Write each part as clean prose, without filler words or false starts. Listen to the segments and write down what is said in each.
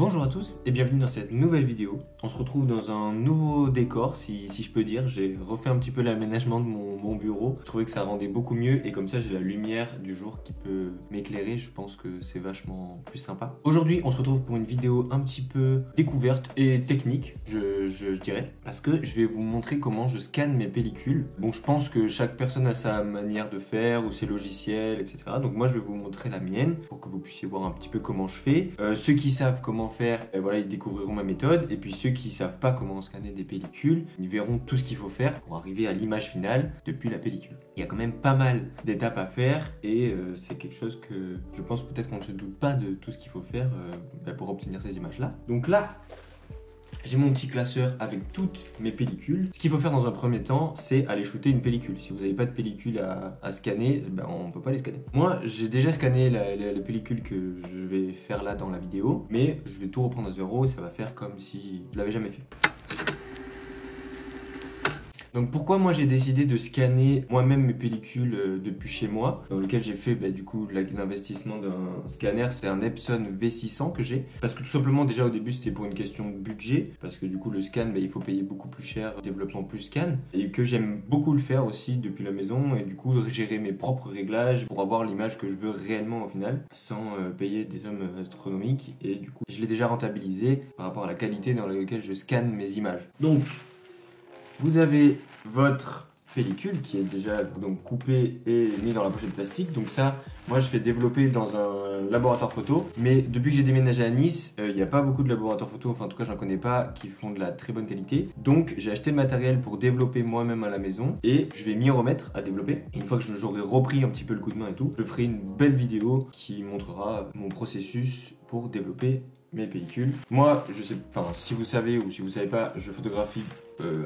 Bonjour à tous et bienvenue dans cette nouvelle vidéo. On se retrouve dans un nouveau décor, si je peux dire. J'ai refait un petit peu l'aménagement de mon bureau. Je trouvais que ça rendait beaucoup mieux et comme ça j'ai la lumière du jour qui peut m'éclairer. Je pense que c'est vachement plus sympa. Aujourd'hui on se retrouve pour une vidéo un petit peu découverte et technique, je dirais. Parce que je vais vous montrer comment je scanne mes pellicules. Bon, je pense que chaque personne a sa manière de faire ou ses logiciels, etc. Donc moi je vais vous montrer la mienne pour que vous puissiez voir un petit peu comment je fais. Ceux qui savent comment faire, voilà, ils découvriront ma méthode. Et puis ceux qui savent pas comment scanner des pellicules, ils verront tout ce qu'il faut faire pour arriver à l'image finale depuis la pellicule. Il y a quand même pas mal d'étapes à faire et c'est quelque chose que je pense peut-être qu'on ne se doute pas de tout ce qu'il faut faire pour obtenir ces images-là. Donc là, j'ai mon petit classeur avec toutes mes pellicules. Ce qu'il faut faire dans un premier temps, c'est aller shooter une pellicule. Si vous n'avez pas de pellicule à scanner, on ne peut pas les scanner. Moi, j'ai déjà scanné la pellicule que je vais faire là dans la vidéo, mais je vais tout reprendre à zéro et ça va faire comme si je l'avais jamais fait. Donc pourquoi moi j'ai décidé de scanner moi-même mes pellicules depuis chez moi, dans lequel j'ai fait du coup l'investissement d'un scanner, c'est un Epson V600 que j'ai, parce que tout simplement déjà au début c'était pour une question de budget, parce que du coup le scan il faut payer beaucoup plus cher, développement plus scan, et que j'aime beaucoup le faire aussi depuis la maison, et du coup gérer mes propres réglages pour avoir l'image que je veux réellement au final, sans payer des sommes astronomiques, et du coup je l'ai déjà rentabilisé par rapport à la qualité dans laquelle je scanne mes images. Donc vous avez votre pellicule qui est déjà donc coupée et mise dans la pochette plastique. Donc ça, moi je fais développer dans un laboratoire photo. Mais depuis que j'ai déménagé à Nice, il n'y a pas beaucoup de laboratoires photo, enfin en tout cas j'en connais pas, qui font de la très bonne qualité. Donc j'ai acheté le matériel pour développer moi-même à la maison et je vais m'y remettre à développer. Et une fois que j'aurai repris un petit peu le coup de main et tout, je ferai une belle vidéo qui montrera mon processus pour développer mes pellicules. Moi, je sais, enfin, si vous savez ou si vous savez pas, je photographie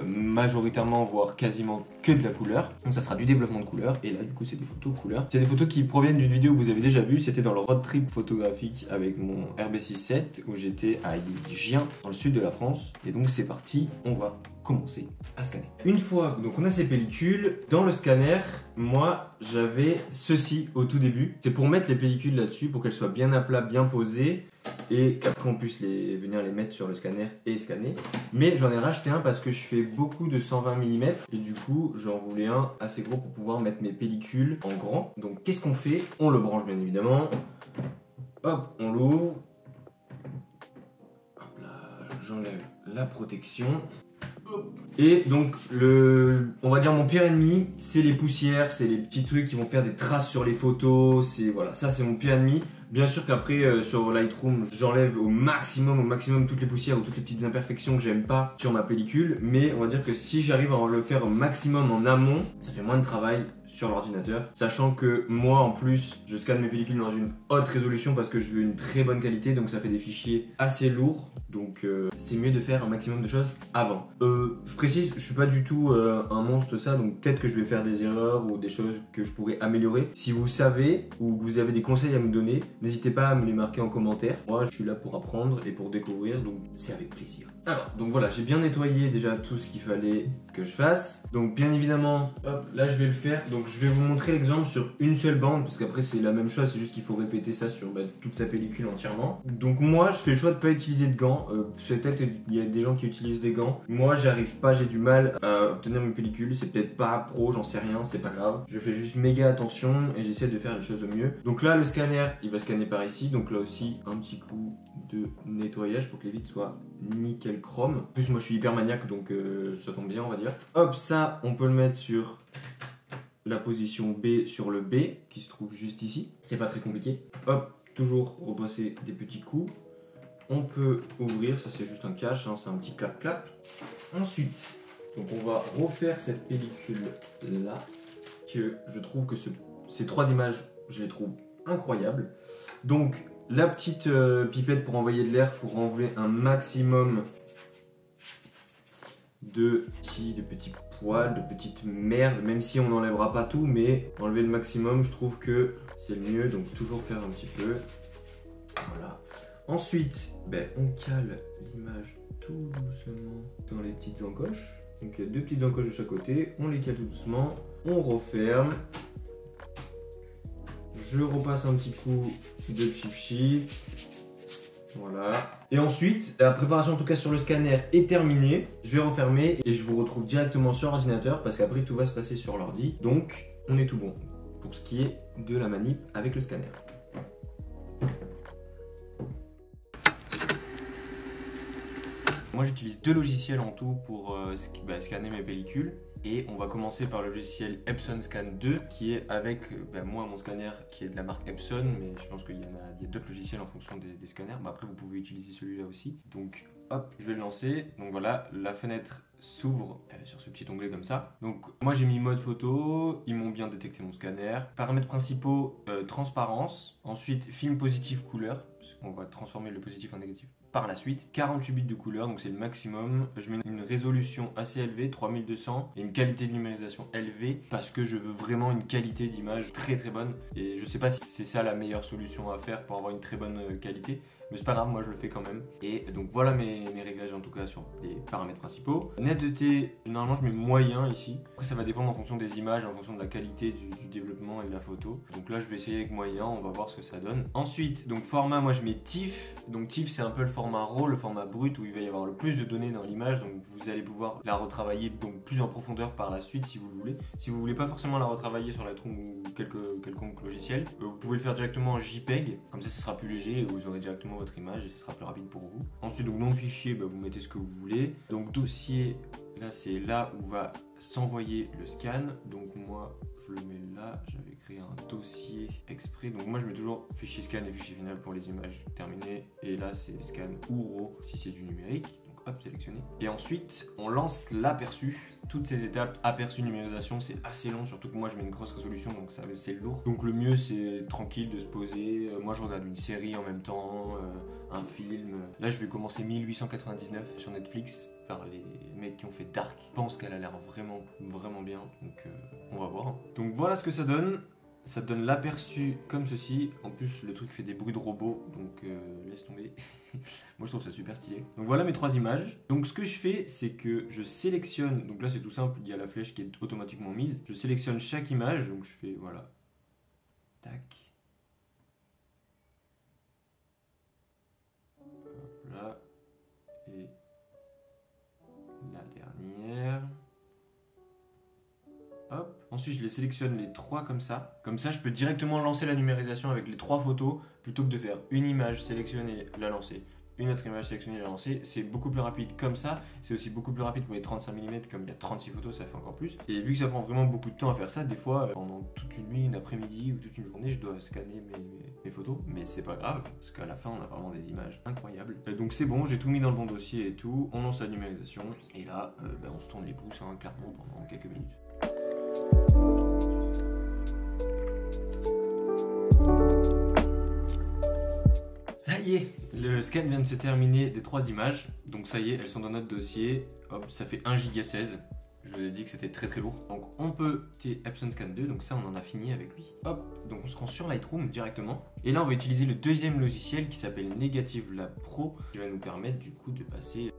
majoritairement, voire quasiment que de la couleur. Donc ça sera du développement de couleur. Et là, du coup, c'est des photos de couleur. C'est des photos qui proviennent d'une vidéo que vous avez déjà vue. C'était dans le road trip photographique avec mon RB67 où j'étais à Gien, dans le sud de la France. Et donc, c'est parti. On va commencer à scanner. Une fois donc on a ces pellicules, dans le scanner, moi j'avais ceci au tout début. C'est pour mettre les pellicules là-dessus, pour qu'elles soient bien à plat, bien posées, et qu'après on puisse venir les mettre sur le scanner et scanner. Mais j'en ai racheté un parce que je fais beaucoup de 120 mm et du coup j'en voulais un assez gros pour pouvoir mettre mes pellicules en grand. Donc qu'est-ce qu'on fait? On le branche bien évidemment. Hop, on l'ouvre. Hop là, j'enlève la protection. Et donc on va dire mon pire ennemi, c'est les poussières, c'est les petits trucs qui vont faire des traces sur les photos, voilà, ça c'est mon pire ennemi. Bien sûr qu'après sur Lightroom, j'enlève au maximum toutes les poussières ou toutes les petites imperfections que j'aime pas sur ma pellicule, mais on va dire que si j'arrive à le faire au maximum en amont, ça fait moins de travail sur l'ordinateur, sachant que moi en plus je scanne mes pellicules dans une haute résolution parce que je veux une très bonne qualité, donc ça fait des fichiers assez lourds, donc c'est mieux de faire un maximum de choses avant. Je précise, je suis pas du tout un monstre de ça, donc peut-être que je vais faire des erreurs ou des choses que je pourrais améliorer. Si vous savez ou que vous avez des conseils à me donner, n'hésitez pas à me les marquer en commentaire. Moi je suis là pour apprendre et pour découvrir, donc c'est avec plaisir. Alors, donc voilà, j'ai bien nettoyé déjà tout ce qu'il fallait que je fasse. Donc bien évidemment, hop, là je vais le faire. Donc je vais vous montrer l'exemple sur une seule bande, parce qu'après c'est la même chose, c'est juste qu'il faut répéter ça sur toute sa pellicule entièrement. Donc moi je fais le choix de ne pas utiliser de gants. Peut-être il y a des gens qui utilisent des gants. Moi j'arrive pas, j'ai du mal à obtenir mes pellicules. C'est peut-être pas pro, j'en sais rien, c'est pas grave. Je fais juste méga attention et j'essaie de faire les choses au mieux. Donc là le scanner, il va scanner par ici. Donc là aussi un petit coup de nettoyage pour que les vitres soient nickel chrome. En plus moi je suis hyper maniaque, donc ça tombe bien on va dire. Hop, ça on peut le mettre sur la position B sur le B qui se trouve juste ici. C'est pas très compliqué. Hop, toujours repasser des petits coups. On peut ouvrir, ça c'est juste un cache, hein, c'est un petit clap-clap. Ensuite, donc on va refaire cette pellicule là, que je trouve que ces trois images, je les trouve incroyables. Donc la petite pipette pour envoyer de l'air pour enlever un maximum de petits poils, de petites merdes, même si on n'enlèvera pas tout, mais enlever le maximum, je trouve que c'est le mieux, donc toujours faire un petit peu. Voilà. Ensuite, on cale l'image tout doucement dans les petites encoches. Donc il y a deux petites encoches de chaque côté, on les cale tout doucement, on referme. Je repasse un petit coup de chip sheet. Voilà. Et ensuite, la préparation en tout cas sur le scanner est terminée. Je vais refermer et je vous retrouve directement sur l'ordinateur parce qu'après tout va se passer sur l'ordi. Donc on est tout bon pour ce qui est de la manip avec le scanner. Moi j'utilise 2 logiciels en tout pour scanner mes pellicules. Et on va commencer par le logiciel Epson Scan 2 qui est avec moi mon scanner qui est de la marque Epson, mais je pense qu'il y a d'autres logiciels en fonction des scanners. Après vous pouvez utiliser celui-là aussi. Donc hop, je vais le lancer. Donc voilà, la fenêtre s'ouvre sur ce petit onglet comme ça. Donc moi j'ai mis mode photo, ils m'ont bien détecté mon scanner. Paramètres principaux, transparence. Ensuite film positif couleur, on va transformer le positif en négatif par la suite. 48 bits de couleur, donc c'est le maximum. Je mets une résolution assez élevée, 3200, et une qualité de numérisation élevée parce que je veux vraiment une qualité d'image très très bonne. Et je sais pas si c'est ça la meilleure solution à faire pour avoir une très bonne qualité. Mais c'est pas grave, moi je le fais quand même. Et donc voilà mes réglages en tout cas sur les paramètres principaux. Netteté, normalement je mets moyen ici. Après ça va dépendre en fonction des images, en fonction de la qualité du développement et de la photo. Donc là je vais essayer avec moyen, on va voir ce que ça donne. Ensuite, donc format, moi je mets TIFF. Donc TIFF c'est un peu le format RAW, le format brut où il va y avoir le plus de données dans l'image. Donc vous allez pouvoir la retravailler donc plus en profondeur par la suite si vous le voulez. Si vous voulez pas forcément la retravailler sur Lightroom ou quelconque logiciel, vous pouvez le faire directement en JPEG. Comme ça ce sera plus léger et vous aurez directement votre image et ce sera plus rapide pour vous. Ensuite donc nom de fichier, vous mettez ce que vous voulez. Donc dossier, là c'est là où va s'envoyer le scan. Donc moi je le mets là, j'avais créé un dossier exprès. Donc moi je mets toujours fichier scan et fichier final pour les images terminées. Et là c'est scan ou RAW si c'est du numérique. Hop, sélectionné. Et ensuite, on lance l'aperçu. Toutes ces étapes, aperçu, numérisation, c'est assez long, surtout que moi je mets une grosse résolution, donc c'est lourd. Donc le mieux c'est tranquille de se poser. Moi je regarde une série en même temps, un film. Là je vais commencer 1899 sur Netflix par les mecs qui ont fait Dark. Je pense qu'elle a l'air vraiment bien, donc on va voir. Donc voilà ce que ça donne. Ça te donne l'aperçu comme ceci. En plus, le truc fait des bruits de robot, donc laisse tomber. Moi, je trouve ça super stylé. Donc voilà mes 3 images. Donc ce que je fais, c'est que je sélectionne. Donc là, c'est tout simple. Il y a la flèche qui est automatiquement mise. Je sélectionne chaque image. Donc je fais voilà. Tac. Hop là. Et la dernière. Hop. Ensuite, je les sélectionne les 3 comme ça. Comme ça, je peux directement lancer la numérisation avec les 3 photos plutôt que de faire une image, sélectionner, la lancer. Une autre image, sélectionner, la lancer. C'est beaucoup plus rapide comme ça. C'est aussi beaucoup plus rapide pour les 35 mm. Comme il y a 36 photos, ça fait encore plus. Et vu que ça prend vraiment beaucoup de temps à faire ça, des fois, pendant toute une nuit, une après-midi ou toute une journée, je dois scanner mes photos. Mais c'est pas grave, parce qu'à la fin, on a vraiment des images incroyables. Donc c'est bon, j'ai tout mis dans le bon dossier et tout. On lance la numérisation. Et là, on se tourne les pouces, clairement, pendant quelques minutes. Ça y est, le scan vient de se terminer des 3 images. Donc ça y est, elles sont dans notre dossier. Hop, ça fait 1 Go 16. Je vous ai dit que c'était très très lourd. Donc on peut Epson Scan 2, donc ça on en a fini avec lui. Hop, donc on se rend sur Lightroom directement. Et là on va utiliser le deuxième logiciel qui s'appelle Negative Lab Pro, qui va nous permettre du coup de passer.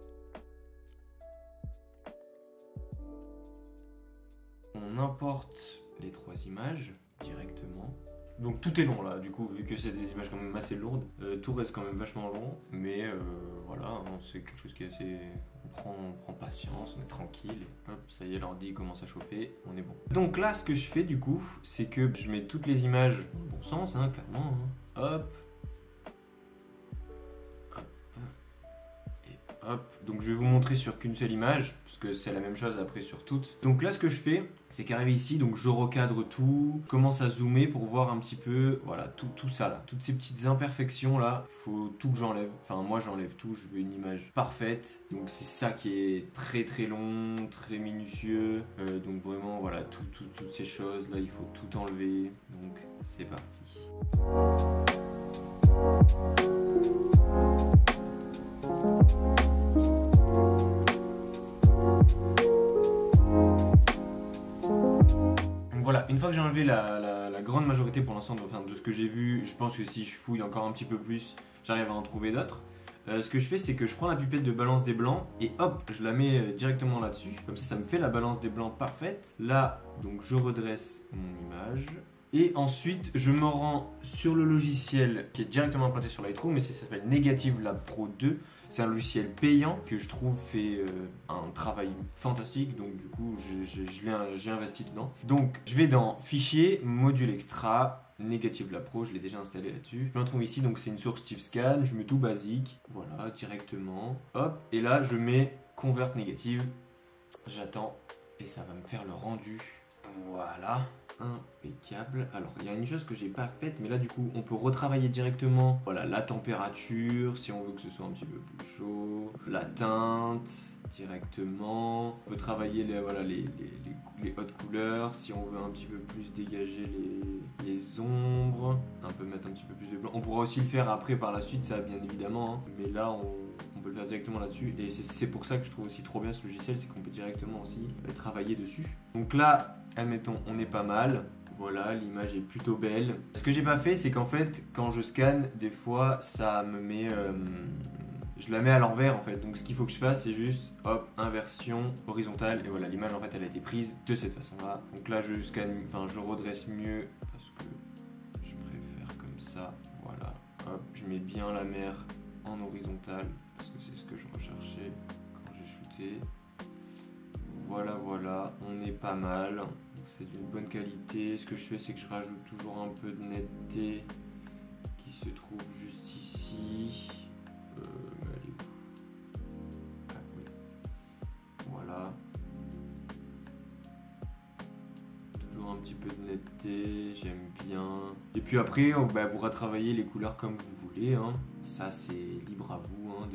On importe les 3 images directement. Donc tout est long là, du coup, vu que c'est des images quand même assez lourdes, tout reste quand même vachement long, mais voilà, c'est quelque chose qui est assez... On prend patience, on est tranquille, et hop, ça y est, l'ordi commence à chauffer, on est bon. Donc là, ce que je fais du coup, c'est que je mets toutes les images dans le bon sens, clairement, hop, hop, donc je vais vous montrer sur qu'une seule image, parce que c'est la même chose après sur toutes. Donc là ce que je fais, c'est qu'arrivé ici, donc je recadre tout, je commence à zoomer pour voir un petit peu, voilà, tout ça là, toutes ces petites imperfections là, faut tout que j'enlève, enfin moi j'enlève tout, je veux une image parfaite, donc c'est ça qui est très très long, très minutieux, donc vraiment voilà, toutes ces choses là, il faut tout enlever, donc c'est parti. Voilà, une fois que j'ai enlevé la grande majorité pour l'instant de ce que j'ai vu, je pense que si je fouille encore un petit peu plus, j'arrive à en trouver d'autres. Ce que je fais, c'est que je prends la pipette de balance des blancs et hop, je la mets directement là-dessus. Comme ça me fait la balance des blancs parfaite. Là, donc je redresse mon image Et ensuite, je me rends sur le logiciel qui est directement implanté sur Lightroom, mais ça s'appelle Negative Lab Pro 2. C'est un logiciel payant que je trouve fait un travail fantastique, donc du coup j'ai investi dedans. Donc je vais dans Fichier, Module Extra, Negative Lab Pro, je l'ai déjà installé là-dessus. Je me retrouve ici, donc c'est une source TIFF-Scan, je mets tout basique, voilà, directement. Hop, et là je mets Convert Negative, j'attends et ça va me faire le rendu. Voilà. Impeccable. Alors il y a une chose que j'ai pas faite, mais là du coup on peut retravailler directement. Voilà, la température si on veut que ce soit un petit peu plus chaud, la teinte directement. On peut travailler les hautes couleurs si on veut un petit peu plus dégager les ombres, un peu mettre un petit peu plus de blanc. On pourra aussi le faire après par la suite, ça bien évidemment, hein. Mais là on peut le faire directement là-dessus, et c'est pour ça que je trouve aussi trop bien ce logiciel, c'est qu'on peut directement aussi travailler dessus. Donc là, admettons, on est pas mal. Voilà, l'image est plutôt belle. Ce que j'ai pas fait, c'est qu'en fait, quand je scanne, des fois, ça me met... je la mets à l'envers en fait. Donc ce qu'il faut que je fasse, c'est juste, hop, inversion horizontale. Et voilà, l'image en fait, elle a été prise de cette façon-là. Donc là, je scanne, enfin, je redresse mieux parce que je préfère comme ça. Voilà, hop, je mets bien la mer en horizontale parce que c'est ce que je recherchais quand j'ai shooté. Voilà, voilà, on est pas mal. C'est d'une bonne qualité. Ce que je fais, c'est que je rajoute toujours un peu de netteté qui se trouve juste ici. Mais elle est où? Ah oui. Voilà. Toujours un petit peu de netteté, j'aime bien. Et puis après, vous retravaillez les couleurs comme vous voulez, hein. Ça, c'est libre à vous, hein,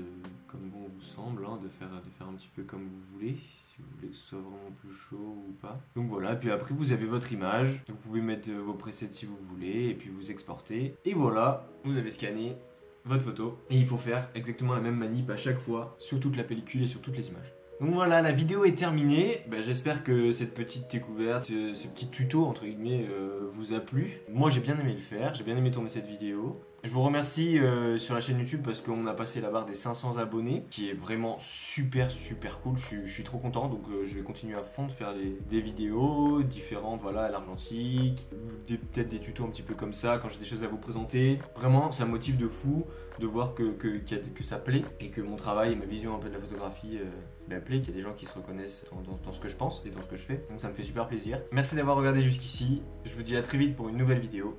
comme bon vous semble, hein, de faire un petit peu comme vous voulez. Si vous voulez que ce soit vraiment plus chaud ou pas. Donc voilà, et puis après vous avez votre image, vous pouvez mettre vos presets si vous voulez, et puis vous exportez. Et voilà, vous avez scanné votre photo. Et il faut faire exactement la même manip à chaque fois, sur toute la pellicule et sur toutes les images. Donc voilà, la vidéo est terminée. J'espère que cette petite découverte, ce petit tuto entre guillemets vous a plu. Moi j'ai bien aimé le faire, j'ai bien aimé tourner cette vidéo. Je vous remercie sur la chaîne YouTube parce qu'on a passé la barre des 500 abonnés, qui est vraiment super cool. Je suis trop content, donc je vais continuer à fond de faire des vidéos différentes, voilà, à l'argentique, peut-être des tutos un petit peu comme ça quand j'ai des choses à vous présenter. Vraiment, ça me motive de fou de voir que ça plaît et que mon travail et ma vision un peu de la photographie plaît, qu'il y a des gens qui se reconnaissent dans ce que je pense et dans ce que je fais. Donc ça me fait super plaisir. Merci d'avoir regardé jusqu'ici. Je vous dis à très vite pour une nouvelle vidéo.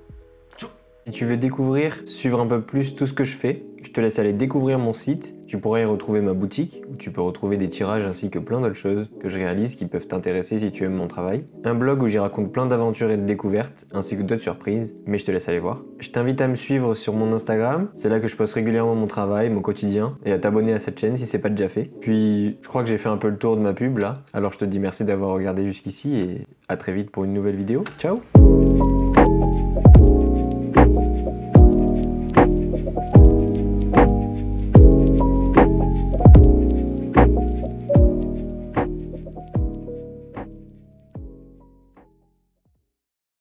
Ciao! Si tu veux découvrir, suivre un peu plus tout ce que je fais, je te laisse aller découvrir mon site. Tu pourras y retrouver ma boutique, où tu peux retrouver des tirages ainsi que plein d'autres choses que je réalise qui peuvent t'intéresser si tu aimes mon travail. Un blog où j'y raconte plein d'aventures et de découvertes, ainsi que d'autres surprises, mais je te laisse aller voir. Je t'invite à me suivre sur mon Instagram, c'est là que je poste régulièrement mon travail, mon quotidien, et à t'abonner à cette chaîne si c'est pas déjà fait. Puis, je crois que j'ai fait un peu le tour de ma pub là, alors je te dis merci d'avoir regardé jusqu'ici et à très vite pour une nouvelle vidéo. Ciao!